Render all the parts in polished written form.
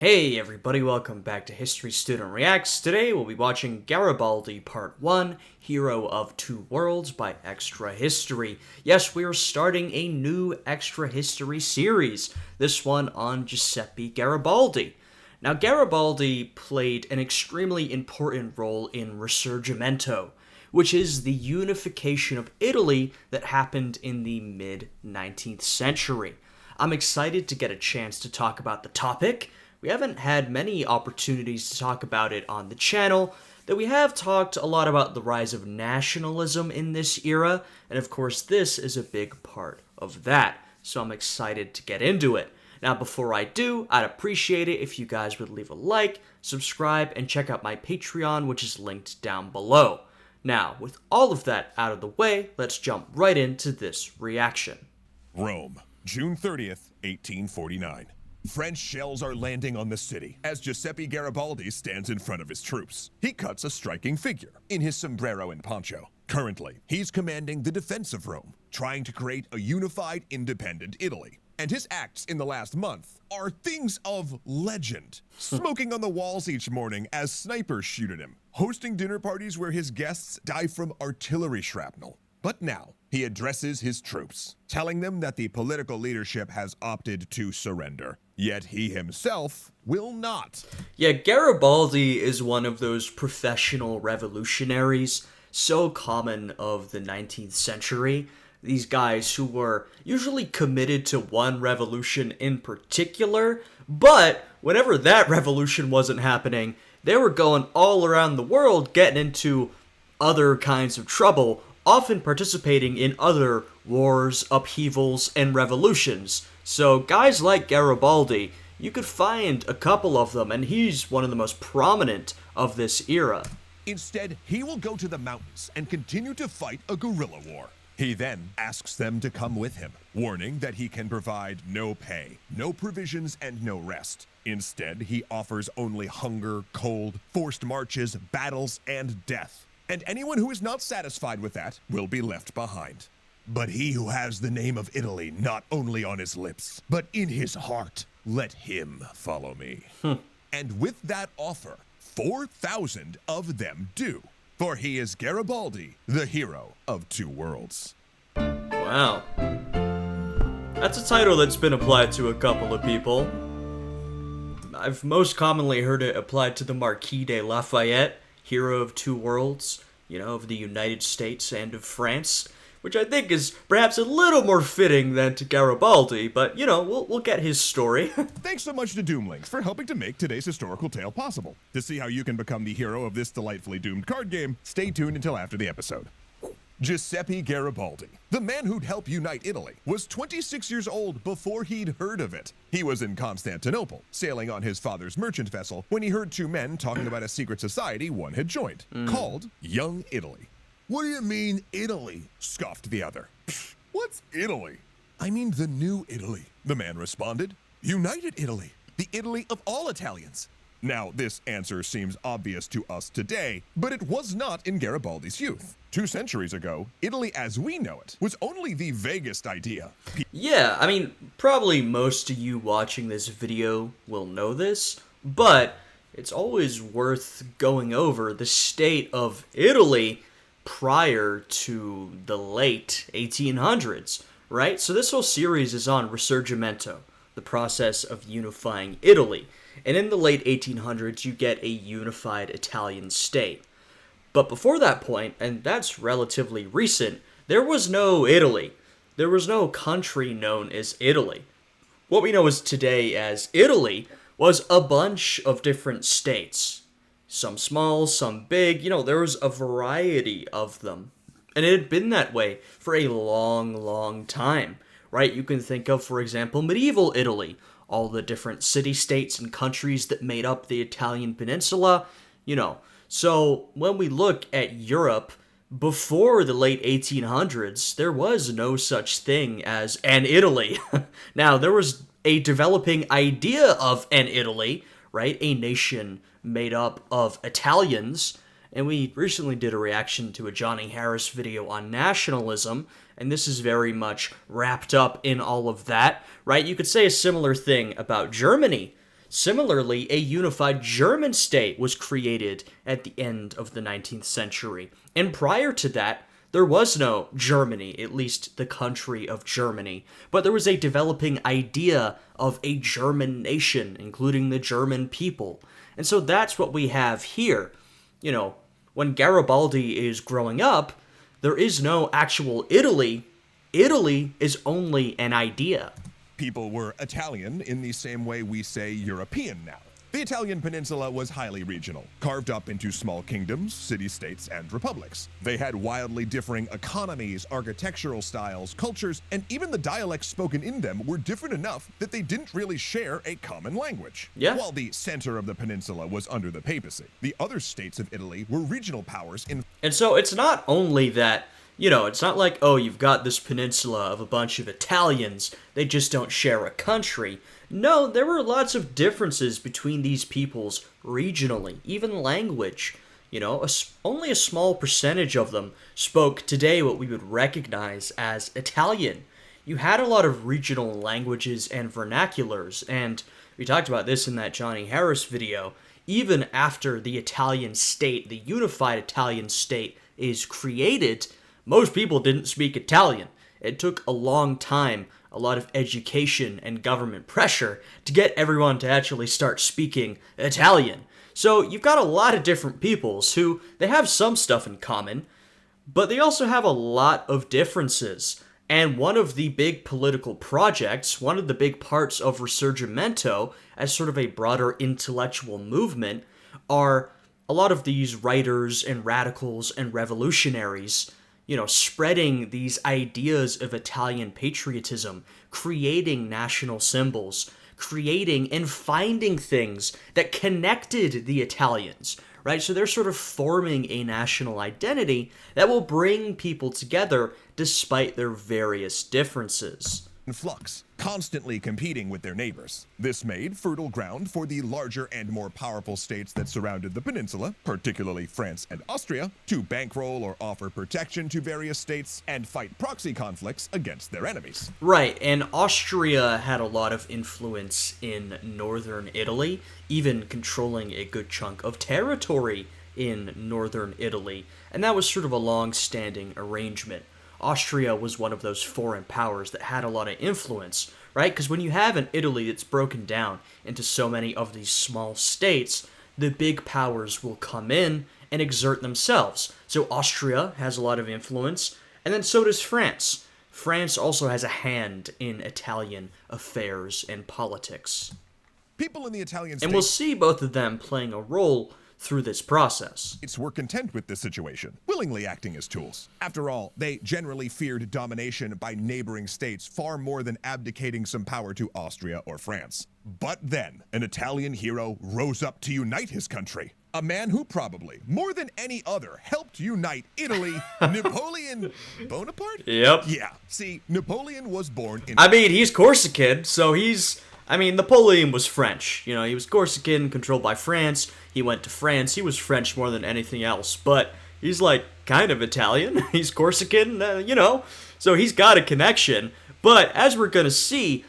Hey everybody, welcome back to History Student Reacts. Today we'll be watching Garibaldi Part 1, Hero of Two Worlds by Extra History. Yes, we are starting a new Extra History series, this one on Giuseppe Garibaldi. Now Garibaldi played an extremely important role in Risorgimento, which is the unification of Italy that happened in the mid-19th century. I'm excited to get a chance to talk about the topic. We haven't had many opportunities to talk about it on the channel, though we have talked a lot about the rise of nationalism in this era, and of course this is a big part of that, so I'm excited to get into it. Now before I do, I'd appreciate it if you guys would leave a like, subscribe, and check out my Patreon, which is linked down below. Now, with all of that out of the way, let's jump right into this reaction. Rome, June 30th, 1849. French shells are landing on the city as Giuseppe Garibaldi stands in front of his troops. He cuts a striking figure in his sombrero and poncho. Currently, he's commanding the defense of Rome, trying to create a unified, independent Italy. And his acts in the last month are things of legend. Smoking on the walls each morning as snipers shoot at him, hosting dinner parties where his guests die from artillery shrapnel. But now, he addresses his troops, telling them that the political leadership has opted to surrender. Yet he himself will not. Yeah, Garibaldi is one of those professional revolutionaries, so common of the 19th century. These guys who were usually committed to one revolution in particular, but whenever that revolution wasn't happening, they were going all around the world getting into other kinds of trouble, often participating in other wars, upheavals, and revolutions. So guys like Garibaldi, you could find a couple of them, and he's one of the most prominent of this era. Instead, he will go to the mountains and continue to fight a guerrilla war. He then asks them to come with him, warning that he can provide no pay, no provisions, and no rest. Instead, he offers only hunger, cold, forced marches, battles, and death. And anyone who is not satisfied with that will be left behind. But he who has the name of Italy not only on his lips, but in his heart, let him follow me. And with that offer, 4,000 of them do. For he is Garibaldi, the hero of two worlds. Wow. That's a title that's been applied to a couple of people. I've most commonly heard it applied to the Marquis de Lafayette, hero of two worlds, of the United States and of France, which I think is perhaps a little more fitting than to Garibaldi, but, we'll get his story. Thanks so much to Doomlinks for helping to make today's historical tale possible. To see how you can become the hero of this delightfully doomed card game, stay tuned until after the episode. Giuseppe Garibaldi, the man who'd help unite Italy, was 26 years old before he'd heard of it. He was in Constantinople, sailing on his father's merchant vessel, when he heard two men talking about a secret society one had joined, called Young Italy. "What do you mean, Italy?" scoffed the other. "What's Italy?" "I mean the new Italy," the man responded. "United Italy, the Italy of all Italians." Now, this answer seems obvious to us today, but it was not in Garibaldi's youth. 2 centuries ago, Italy as we know it was only the vaguest idea. Yeah, probably most of you watching this video will know this, but it's always worth going over the state of Italy prior to the late 1800s, right? So this whole series is on Risorgimento, the process of unifying Italy. And in the late 1800s, you get a unified Italian state. But before that point, and that's relatively recent, there was no Italy. There was no country known as Italy. What we know as today as Italy was a bunch of different states. Some small, some big, there was a variety of them. And it had been that way for a long, long time, right? You can think of, for example, medieval Italy, all the different city-states and countries that made up the Italian peninsula, So when we look at Europe, before the late 1800s, there was no such thing as an Italy. Now, there was a developing idea of an Italy, right? A nation made up of Italians. And we recently did a reaction to a Johnny Harris video on nationalism, and this is very much wrapped up in all of that, right? You could say a similar thing about Germany. Similarly, a unified German state was created at the end of the 19th century. And prior to that, there was no Germany, at least the country of Germany, but there was a developing idea of a German nation, including the German people. And so that's what we have here. You know, when Garibaldi is growing up, there is no actual Italy. Italy is only an idea. People were Italian in the same way we say European now. The Italian peninsula was highly regional, carved up into small kingdoms, city-states, and republics. They had wildly differing economies, architectural styles, cultures, and even the dialects spoken in them were different enough that they didn't really share a common language. Yeah. While the center of the peninsula was under the papacy, the other states of Italy were regional powers in... And so it's not only that, it's not like, oh, you've got this peninsula of a bunch of Italians, they just don't share a country. No, there were lots of differences between these peoples regionally, even language. Only a small percentage of them spoke today what we would recognize as Italian. You had a lot of regional languages and vernaculars, and we talked about this in that Johnny Harris video. Even after the Italian state, the unified Italian state, is created, most people didn't speak Italian. It took a long time, a lot of education and government pressure to get everyone to actually start speaking Italian. So you've got a lot of different peoples who, they have some stuff in common, but they also have a lot of differences. And one of the big political projects, one of the big parts of Risorgimento as sort of a broader intellectual movement, are a lot of these writers and radicals and revolutionaries spreading these ideas of Italian patriotism, creating national symbols, creating and finding things that connected the Italians, right? So they're sort of forming a national identity that will bring people together despite their various differences. In flux, constantly competing with their neighbors. This made fertile ground for the larger and more powerful states that surrounded the peninsula, particularly France and Austria, to bankroll or offer protection to various states and fight proxy conflicts against their enemies. Right, and Austria had a lot of influence in northern Italy, even controlling a good chunk of territory in northern Italy, and that was sort of a long-standing arrangement. Austria was one of those foreign powers that had a lot of influence, right? Because when you have an Italy that's broken down into so many of these small states, the big powers will come in and exert themselves. So Austria has a lot of influence, and then so does France. France also has a hand in Italian affairs and politics. People in the Italian And we'll see both of them playing a role through this process. States were content with this situation, willingly acting as tools. After all, they generally feared domination by neighboring states far more than abdicating some power to Austria or France. But then, an Italian hero rose up to unite his country. A man who probably, more than any other, helped unite Italy, Napoleon Bonaparte? Yep. Yeah, see, Napoleon was born in... he's Corsican, so Napoleon was French. He was Corsican, controlled by France. He went to France. He was French more than anything else. But he's, kind of Italian. He's Corsican, So he's got a connection. But as we're going to see,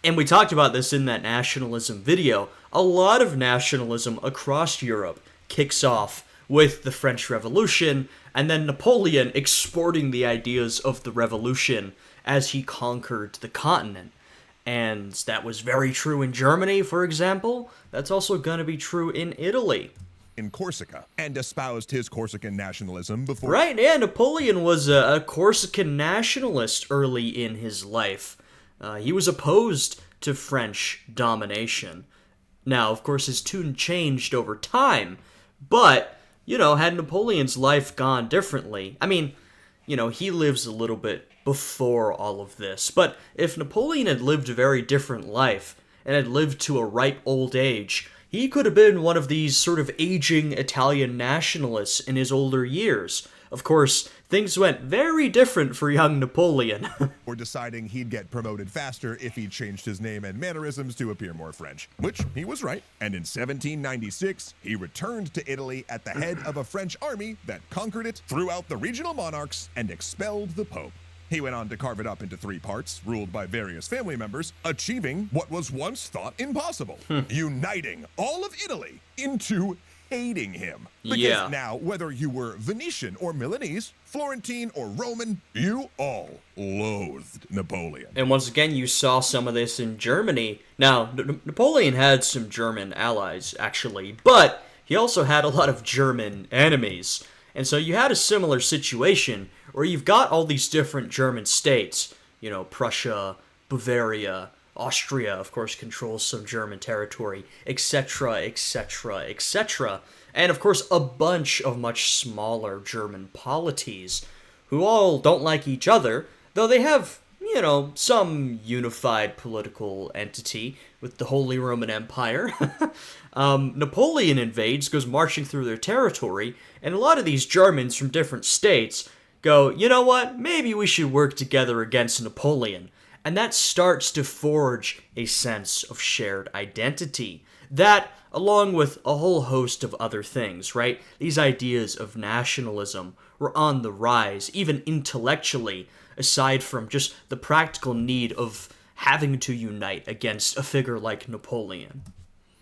and we talked about this in that nationalism video, a lot of nationalism across Europe kicks off with the French Revolution, and then Napoleon exporting the ideas of the revolution as he conquered the continent. And that was very true in Germany, for example. That's also going to be true in Italy. In Corsica, and espoused his Corsican nationalism before... Right, yeah, Napoleon was a Corsican nationalist early in his life. He was opposed to French domination. Now, of course, his tune changed over time, but, had Napoleon's life gone differently... he lives a little bit before all of this. But if Napoleon had lived a very different life, and had lived to a ripe old age, he could have been one of these sort of aging Italian nationalists in his older years. Of course, things went very different for young Napoleon. Or deciding he'd get promoted faster if he changed his name and mannerisms to appear more French. Which, he was right. And in 1796, he returned to Italy at the head of a French army that conquered it, threw out the regional monarchs, and expelled the Pope. He went on to carve it up into 3 parts, ruled by various family members, achieving what was once thought impossible, uniting all of Italy into hating him. Because now, whether you were Venetian or Milanese, Florentine or Roman, you all loathed Napoleon. And once again, you saw some of this in Germany. Now, Napoleon had some German allies, actually, but he also had a lot of German enemies. And so you had a similar situation where you've got all these different German states, you know, Prussia, Bavaria, Austria, of course, controls some German territory, etc., etc., etc. And, of course, a bunch of much smaller German polities who all don't like each other, though they have, you know, some unified political entity with the Holy Roman Empire. Napoleon invades, goes marching through their territory, and a lot of these Germans from different states go, you know what, maybe we should work together against Napoleon. And that starts to forge a sense of shared identity. That, along with a whole host of other things, right? These ideas of nationalism were on the rise, even intellectually, aside from just the practical need of having to unite against a figure like Napoleon.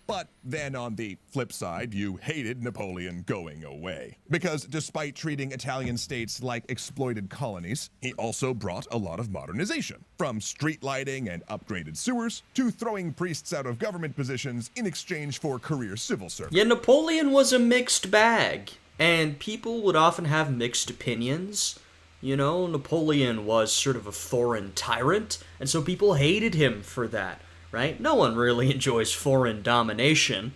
But then on the flip side, you hated Napoleon going away. Because despite treating Italian states like exploited colonies, he also brought a lot of modernization. From street lighting and upgraded sewers, to throwing priests out of government positions in exchange for career civil service. Yeah, Napoleon was a mixed bag, and people would often have mixed opinions. You know, Napoleon was sort of a foreign tyrant, and so people hated him for that. Right? No one really enjoys foreign domination,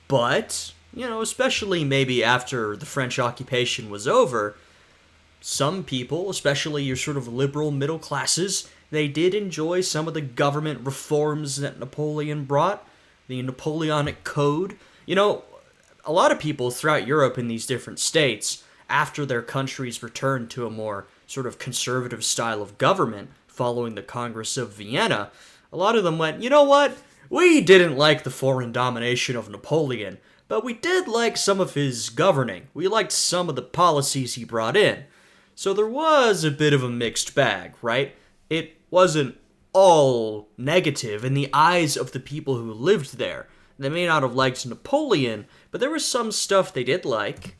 but, you know, especially maybe after the French occupation was over, some people, especially your sort of liberal middle classes, they did enjoy some of the government reforms that Napoleon brought, the Napoleonic Code. You know, a lot of people throughout Europe in these different states, after their countries returned to a more sort of conservative style of government following the Congress of Vienna, a lot of them went, you know what? We didn't like the foreign domination of Napoleon, but we did like some of his governing. We liked some of the policies he brought in. So there was a bit of a mixed bag, right? It wasn't all negative in the eyes of the people who lived there. They may not have liked Napoleon, but there was some stuff they did like.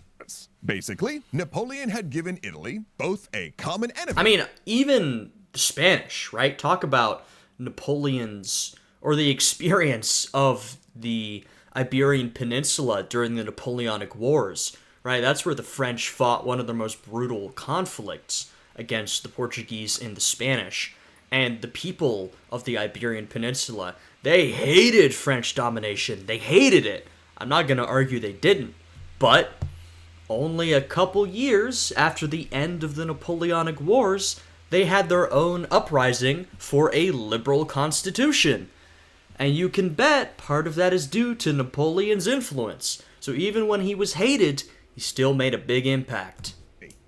Basically, Napoleon had given Italy both a common enemy. I mean, even the Spanish, right? Talk about Napoleon's, or the experience of the Iberian Peninsula during the Napoleonic Wars, right? That's where the French fought one of the most brutal conflicts against the Portuguese and the Spanish. And the people of the Iberian Peninsula, they hated French domination. They hated it. I'm not going to argue they didn't. But only a couple years after the end of the Napoleonic Wars, they had their own uprising for a liberal constitution. And you can bet part of that is due to Napoleon's influence. So even when he was hated, he still made a big impact.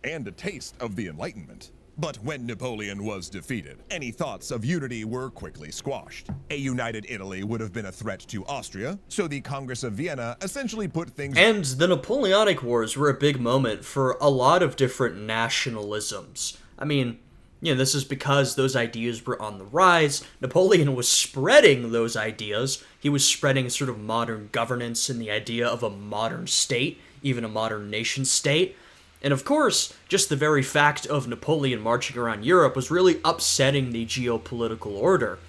And a taste of the Enlightenment. But when Napoleon was defeated, any thoughts of unity were quickly squashed. A united Italy would have been a threat to Austria, so the Congress of Vienna essentially put things... And the Napoleonic Wars were a big moment for a lot of different nationalisms. I mean, you know, this is because those ideas were on the rise. Napoleon was spreading those ideas. He was spreading sort of modern governance and the idea of a modern state, even a modern nation state. And of course, just the very fact of Napoleon marching around Europe was really upsetting the geopolitical order.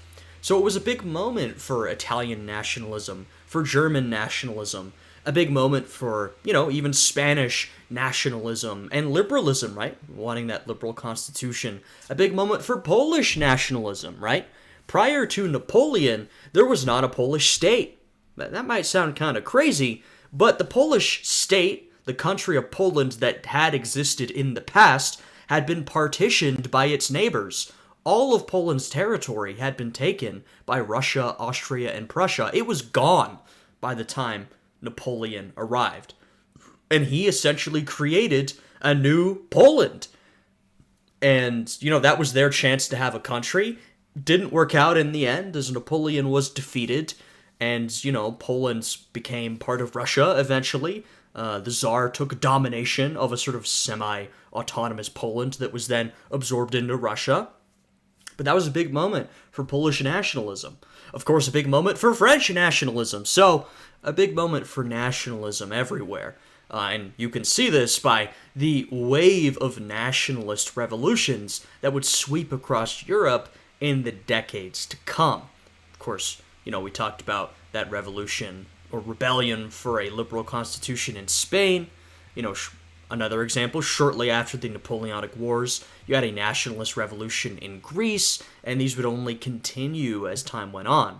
So it was a big moment for Italian nationalism, for German nationalism, a big moment for, you know, even Spanish nationalism and liberalism, right? Wanting that liberal constitution. A big moment for Polish nationalism, right? Prior to Napoleon, there was not a Polish state. That might sound kind of crazy, but the Polish state, the country of Poland that had existed in the past, had been partitioned by its neighbors. All of Poland's territory had been taken by Russia, Austria, and Prussia. It was gone by the time Napoleon arrived. And he essentially created a new Poland. And, you know, that was their chance to have a country. Didn't work out in the end, as Napoleon was defeated. and, Poland became part of Russia eventually. The Tsar took domination of a sort of semi-autonomous Poland that was then absorbed into Russia. But that was a big moment for Polish nationalism. Of course, a big moment for French nationalism. So, a big moment for nationalism everywhere. And you can see this by the wave of nationalist revolutions that would sweep across Europe in the decades to come. Of course, we talked about that revolution or rebellion for a liberal constitution in Spain. Another example, shortly after the Napoleonic Wars, you had a nationalist revolution in Greece, and these would only continue as time went on.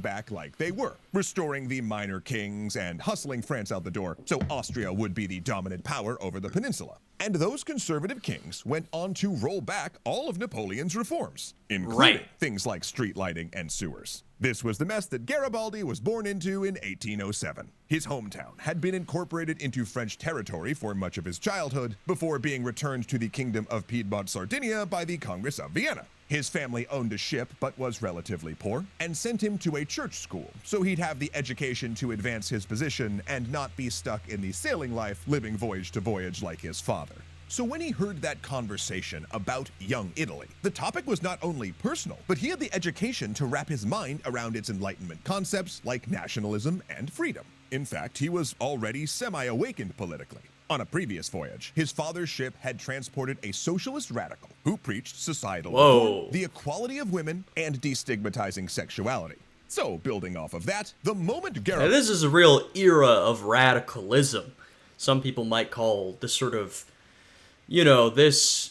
Back like they were, restoring the minor kings and hustling France out the door so Austria would be the dominant power over the peninsula. And those conservative kings went on to roll back all of Napoleon's reforms, including things like street lighting and sewers. This was the mess that Garibaldi was born into in 1807. His hometown had been incorporated into French territory for much of his childhood before being returned to the Kingdom of Piedmont-Sardinia by the Congress of Vienna. His family owned a ship but was relatively poor and sent him to a church school so he'd have the education to advance his position and not be stuck in the sailing life living voyage to voyage like his father. So when he heard that conversation about young Italy, the topic was not only personal, but he had the education to wrap his mind around its Enlightenment concepts like nationalism and freedom. In fact, he was already semi-awakened politically. On a previous voyage, his father's ship had transported a socialist radical who preached societal reform, the equality of women, and destigmatizing sexuality. So, building off of that, the moment Garibaldi... This is a real era of radicalism. Some people might call this sort of, this...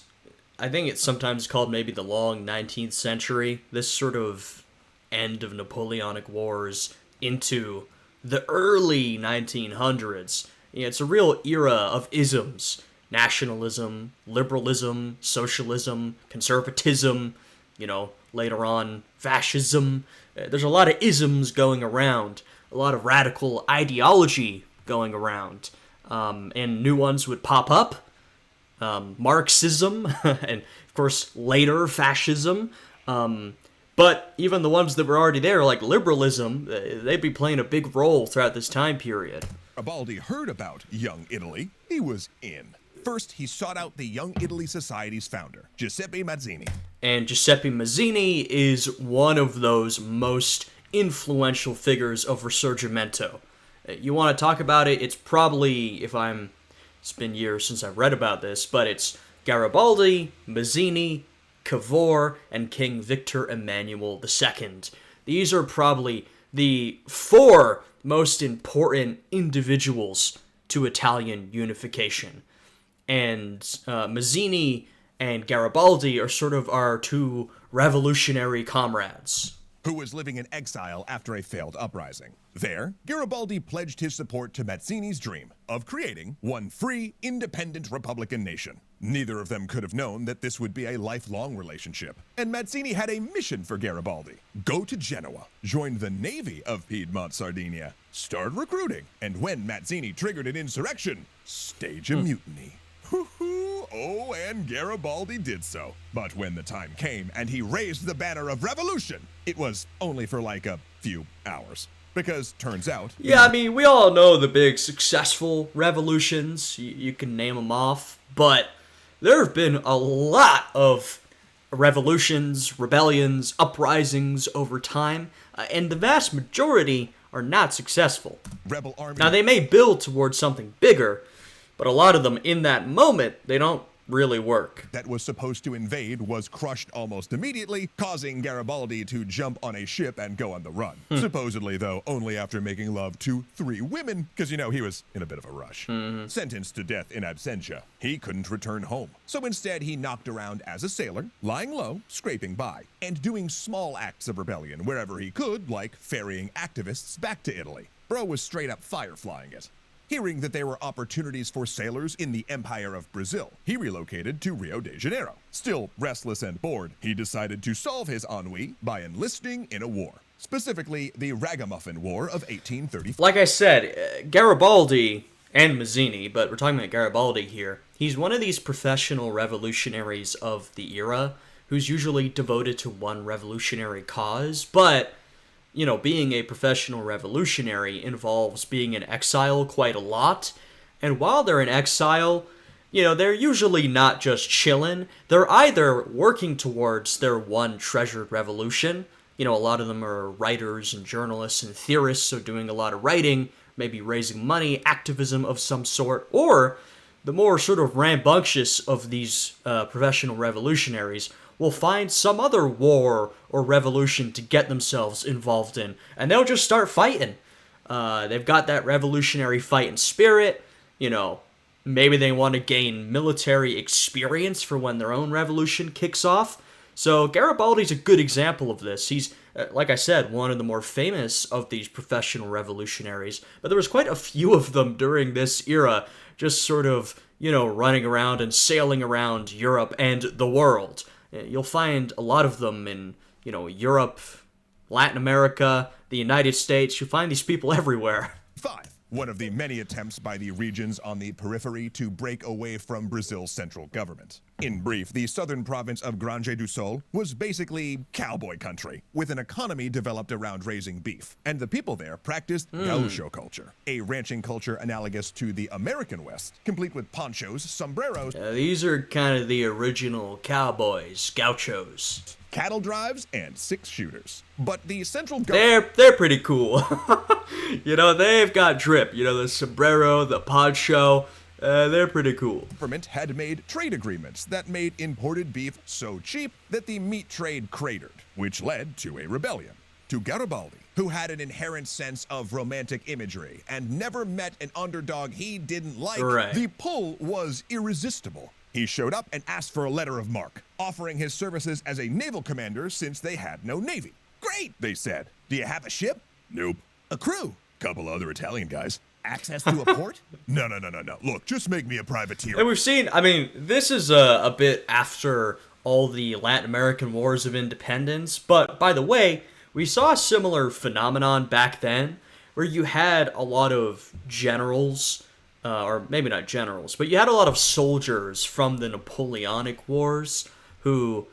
I think it's sometimes called maybe the long 19th century. This sort of end of Napoleonic Wars into the early 1900s. It's a real era of isms. Nationalism, liberalism, socialism, conservatism, later on, fascism. There's a lot of isms going around, a lot of radical ideology going around. And new ones would pop up. Marxism, and of course, later, fascism. But even the ones that were already there, like liberalism, they'd be playing a big role throughout this time period. Garibaldi heard about Young Italy, he was in. First, he sought out the Young Italy Society's founder, Giuseppe Mazzini. And Giuseppe Mazzini is one of those most influential figures of Risorgimento. You want to talk about it, it's probably, it's been years since I've read about this, but it's Garibaldi, Mazzini, Cavour, and King Victor Emmanuel II. These are probably the four most important individuals to Italian unification. And Mazzini and Garibaldi are sort of our two revolutionary comrades. Who was living in exile after a failed uprising. There, Garibaldi pledged his support to Mazzini's dream of creating one free, independent Republican nation. Neither of them could have known that this would be a lifelong relationship, and Mazzini had a mission for Garibaldi. Go to Genoa, join the Navy of Piedmont-Sardinia, start recruiting, and when Mazzini triggered an insurrection, stage a mutiny. Oh, and Garibaldi did so. But when the time came and he raised the banner of revolution, it was only for like a few hours. Because turns out... Yeah, we all know the big successful revolutions. You can name them off. But there have been a lot of revolutions, rebellions, uprisings over time. And the vast majority are not successful. Rebel army... Now, they may build towards something bigger, but a lot of them, in that moment, they don't really work. That was supposed to invade was crushed almost immediately, causing Garibaldi to jump on a ship and go on the run. Supposedly, though, only after making love to 3 women, because, he was in a bit of a rush. Sentenced to death in absentia, he couldn't return home. So instead, he knocked around as a sailor, lying low, scraping by, and doing small acts of rebellion wherever he could, like ferrying activists back to Italy. Bro was straight up fireflying it. Hearing that there were opportunities for sailors in the Empire of Brazil, he relocated to Rio de Janeiro. Still restless and bored, he decided to solve his ennui by enlisting in a war. Specifically, the Ragamuffin War of 1834. Like I said, Garibaldi and Mazzini, but we're talking about Garibaldi here. He's one of these professional revolutionaries of the era who's usually devoted to one revolutionary cause, but being a professional revolutionary involves being in exile quite a lot. And while they're in exile, they're usually not just chilling. They're either working towards their one treasured revolution. A lot of them are writers and journalists and theorists, so doing a lot of writing, maybe raising money, activism of some sort, or the more sort of rambunctious of these professional revolutionaries will find some other war or revolution to get themselves involved in, and they'll just start fighting. They've got that revolutionary fighting spirit, maybe they want to gain military experience for when their own revolution kicks off. So Garibaldi's a good example of this. He's, like I said, one of the more famous of these professional revolutionaries, but there was quite a few of them during this era, just sort of, running around and sailing around Europe and the world. You'll find a lot of them in, Europe, Latin America, the United States. You'll find these people everywhere. 5. One of the many attempts by the regions on the periphery to break away from Brazil's central government. In brief, the southern province of Grande do Sul was basically cowboy country, with an economy developed around raising beef, and the people there practiced gaucho culture, a ranching culture analogous to the American West, complete with ponchos, sombreros. These are kind of the original cowboys, gauchos. Cattle drives, and 6-shooters. But the central government... They're pretty cool. They've got drip. The sombrero, the poncho, they're pretty cool. Government had made trade agreements that made imported beef so cheap that the meat trade cratered, which led to a rebellion. To Garibaldi, who had an inherent sense of romantic imagery and never met an underdog he didn't like, right. The pull was irresistible. He showed up and asked for a letter of marque, offering his services as a naval commander since they had no navy. Great, they said. Do you have a ship? Nope. A crew? Couple other Italian guys. Access to a port? No. Look, just make me a privateer. And we've seen, this is a bit after all the Latin American wars of independence, but by the way, we saw a similar phenomenon back then where you had a lot of generals, or maybe not generals, but you had a lot of soldiers from the Napoleonic Wars who,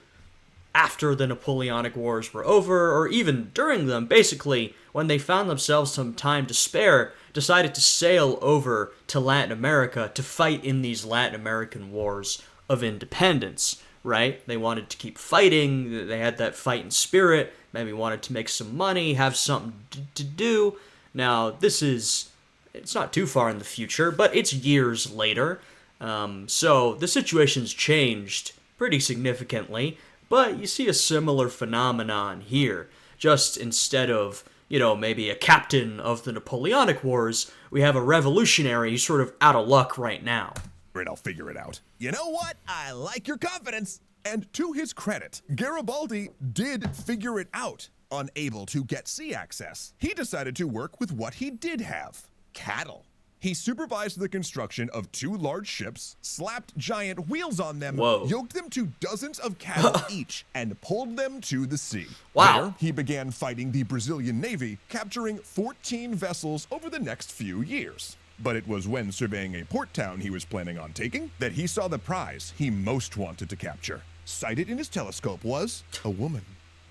after the Napoleonic Wars were over, or even during them, basically, when they found themselves some time to spare, decided to sail over to Latin America to fight in these Latin American wars of independence, right? They wanted to keep fighting, they had that fighting spirit, maybe wanted to make some money, have something to do. Now, it's not too far in the future, but it's years later. So the situation's changed pretty significantly, but you see a similar phenomenon here. Just instead of, maybe a captain of the Napoleonic Wars, we have a revolutionary who's sort of out of luck right now. Right, I'll figure it out. You know what? I like your confidence. And to his credit, Garibaldi did figure it out. Unable to get sea access, he decided to work with what he did have. Cattle. He supervised the construction of 2 large ships, slapped giant wheels on them, yoked them to dozens of cattle each, and pulled them to the sea. Wow. There, he began fighting the Brazilian Navy, capturing 14 vessels over the next few years. But it was when surveying a port town he was planning on taking that he saw the prize he most wanted to capture. Sighted in his telescope was a woman.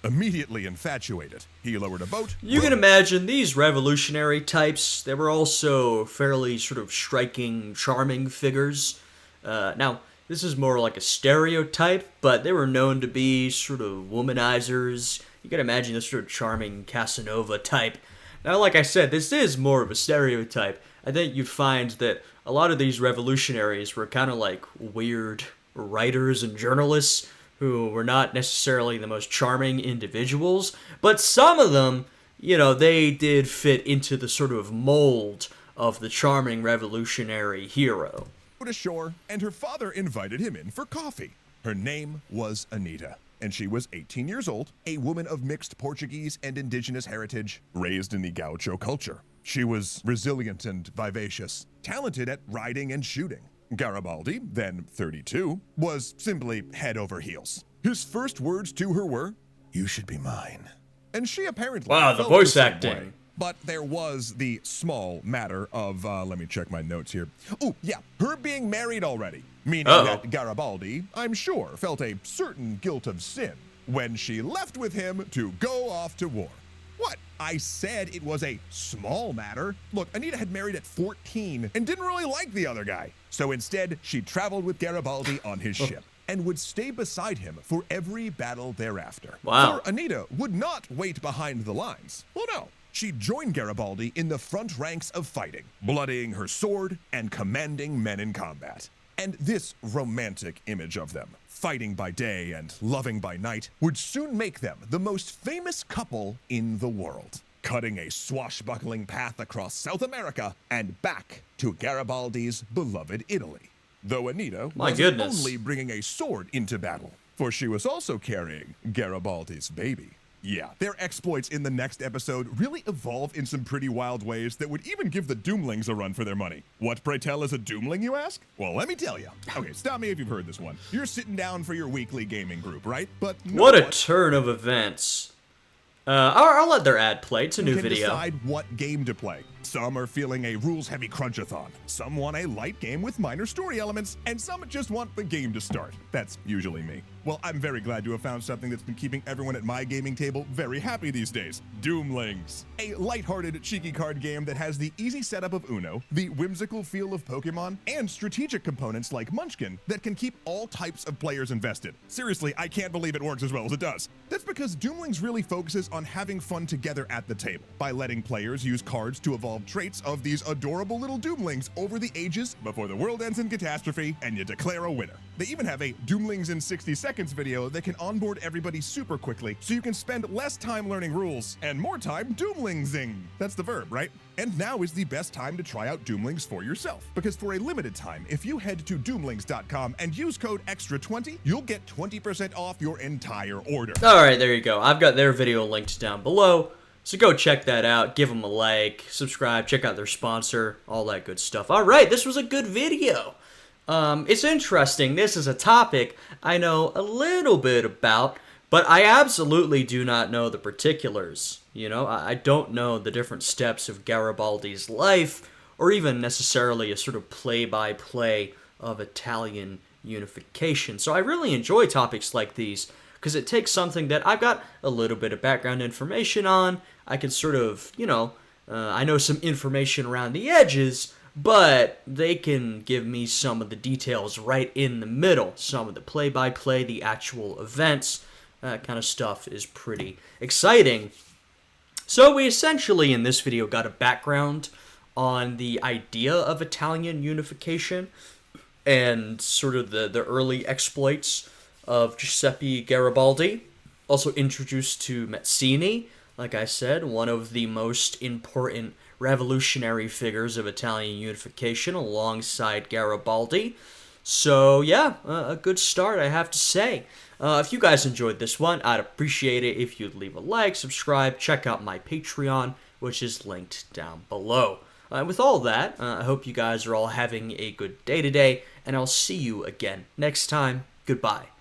Immediately infatuated, he lowered a boat. You can imagine these revolutionary types, they were also fairly sort of striking, charming figures. Now, this is more like a stereotype, but they were known to be sort of womanizers. You can imagine this sort of charming Casanova type. Now, like I said, this is more of a stereotype. I think you'd find that a lot of these revolutionaries were kind of like weird writers and journalists who were not necessarily the most charming individuals, but some of them, they did fit into the sort of mold of the charming revolutionary hero. Ashore, and her father invited him in for coffee. Her name was Anita, and she was 18 years old, a woman of mixed Portuguese and indigenous heritage, raised in the gaucho culture. She was resilient and vivacious, talented at riding and shooting. Garibaldi, then 32, was simply head over heels. His first words to her were, "You should be mine." And she apparently the felt voice the same acting. way. But there was the small matter of, let me check my notes here. Oh, yeah, her being married already. Meaning that Garibaldi, I'm sure, felt a certain guilt of sin when she left with him to go off to war. What? I said it was a small matter. Look, Anita had married at 14 and didn't really like the other guy. So instead, she traveled with Garibaldi on his ship and would stay beside him for every battle thereafter. Wow. For Anita would not wait behind the lines. Well, no. She joined Garibaldi in the front ranks of fighting, bloodying her sword and commanding men in combat. And this romantic image of them, fighting by day and loving by night, would soon make them the most famous couple in the world, cutting a swashbuckling path across South America and back to Garibaldi's beloved Italy. Though Anita wasn't only bringing a sword into battle, for she was also carrying Garibaldi's baby. Yeah, their exploits in the next episode really evolve in some pretty wild ways that would even give the Doomlings a run for their money. What, pray tell, is a Doomling, you ask? Well, let me tell you. Okay, stop me if you've heard this one. You're sitting down for your weekly gaming group, right? But what a turn of events. I'll let their ad play. It's a new video. Decide what game to play. Some are feeling a rules-heavy crunch-a-thon. Some want a light game with minor story elements, and some just want the game to start. That's usually me. Well, I'm very glad to have found something that's been keeping everyone at my gaming table very happy these days. Doomlings. A lighthearted, cheeky card game that has the easy setup of Uno, the whimsical feel of Pokemon, and strategic components like Munchkin that can keep all types of players invested. Seriously, I can't believe it works as well as it does. That's because Doomlings really focuses on having fun together at the table by letting players use cards to evolve traits of these adorable little Doomlings over the ages before the world ends in catastrophe and you declare a winner. They even have a Doomlings in 60 seconds video that can onboard everybody super quickly so you can spend less time learning rules and more time Doomlingsing. That's the verb, right? And now is the best time to try out Doomlings for yourself, because for a limited time, if you head to doomlings.com and use code EXTRA20, you'll get 20% off your entire order. Alright, there you go. I've got their video linked down below. So go check that out, give them a like, subscribe, check out their sponsor, all that good stuff. Alright, this was a good video. It's interesting. This is a topic I know a little bit about, but I absolutely do not know the particulars. You know, I don't know the different steps of Garibaldi's life, or even necessarily a sort of play-by-play of Italian unification. So I really enjoy topics like these, because it takes something that I've got a little bit of background information on. I can sort of, you know, I know some information around the edges, but they can give me some of the details right in the middle. Some of the play-by-play, the actual events, that kind of stuff is pretty exciting. So we essentially, in this video, got a background on the idea of Italian unification and sort of the early exploits of Giuseppe Garibaldi. Also introduced to Mazzini, like I said, one of the most important revolutionary figures of Italian unification alongside Garibaldi. So yeah, a good start, I have to say. If you guys enjoyed this one, I'd appreciate it if you'd leave a like, subscribe, check out my Patreon, which is linked down below. With all that, I hope you guys are all having a good day today, and I'll see you again next time. Goodbye.